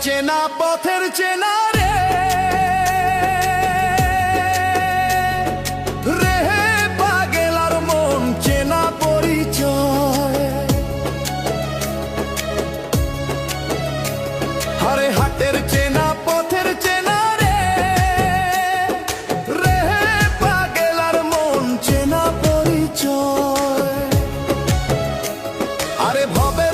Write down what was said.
চেনা পথের চেনা রে রেহে পাগল আর মন চেনা পরিচয়। আরে হাটের চেনা পথের চেনা রে রেহে পাগল আর মন চেনা পরিচয়। আরে ভবে